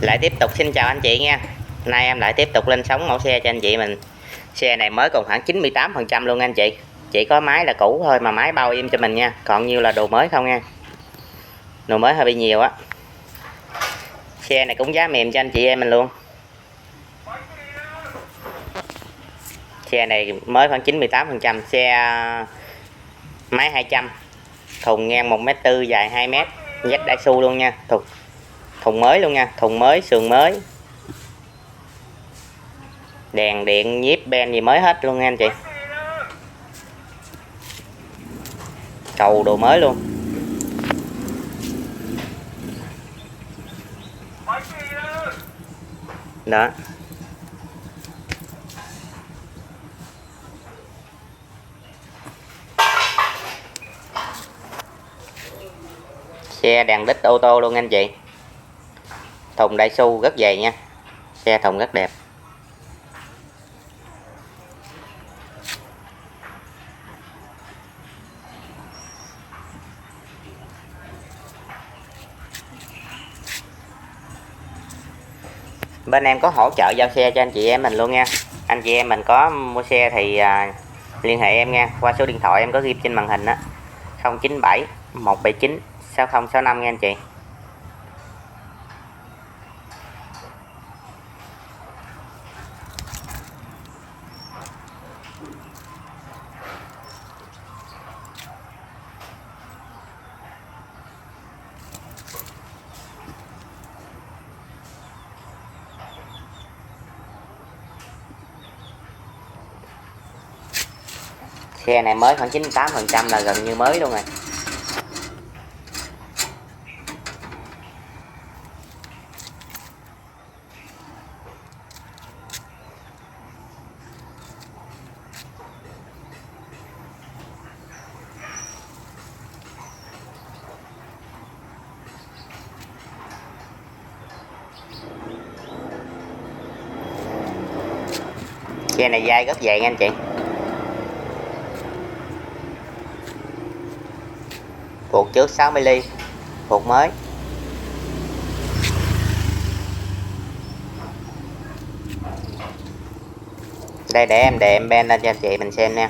Lại tiếp tục xin chào anh chị nha. Nay em lại tiếp tục lên sóng mẫu xe cho anh chị mình. Xe này mới còn khoảng 98% luôn anh chị. Chỉ có máy là cũ thôi mà máy bao im cho mình nha. Còn nhiêu là đồ mới không nha. Đồ mới hơi bị nhiều á. Xe này cũng giá mềm cho anh chị em mình luôn. Xe này mới khoảng 98%. Xe máy 200, thùng ngang 1m4, dài 2m, Z Daisu luôn nha. Thùng mới luôn nha, thùng mới, sườn mới, đèn điện, nhíp, ben gì mới hết luôn nha anh chị. Cầu đồ mới luôn đó. Xe đèn đít ô tô luôn anh chị. Thùng Daisu rất dày nha. Xe thùng rất đẹp. Bên em có hỗ trợ giao xe cho anh chị em mình luôn nha. Anh chị em mình có mua xe thì liên hệ em nha, qua số điện thoại em có ghi trên màn hình á, 097 179 6065 nha anh chị. Xe này mới khoảng 98%, là gần như mới luôn rồi. Xe này dai rất dày nha anh chị. Phuộc trước 60mm, phuộc mới. Đây để em ben lên cho anh chị mình xem nha.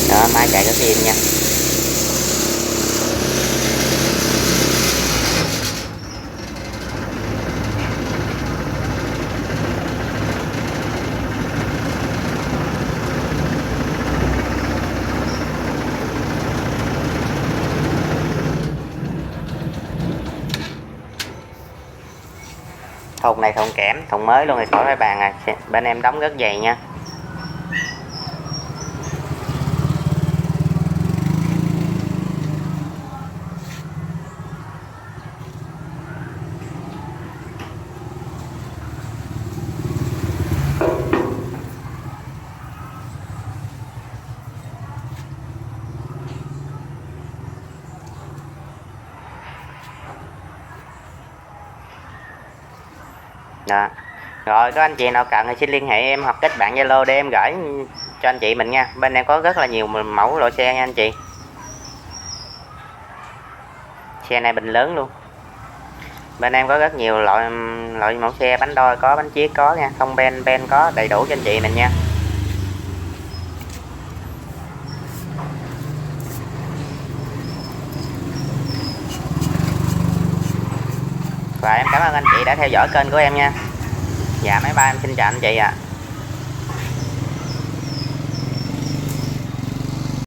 Đó, máy chạy rất im nha. Thùng này thùng kẽm, thùng mới luôn thì khỏi phải bàn à. Bên em đóng rất dày nha. Đó. Rồi có anh chị nào cần thì xin liên hệ em hoặc kết bạn Zalo để em gửi cho anh chị mình nha. Bên em có rất là nhiều mẫu loại xe nha anh chị. Xe này bình lớn luôn. Bên em có rất nhiều loại mẫu xe, bánh đôi có, bánh chiết có nha, không ben có, đầy đủ cho anh chị mình nha. Và em cảm ơn anh chị đã theo dõi kênh của em nha. Dạ, máy bay em xin chào anh chị ạ.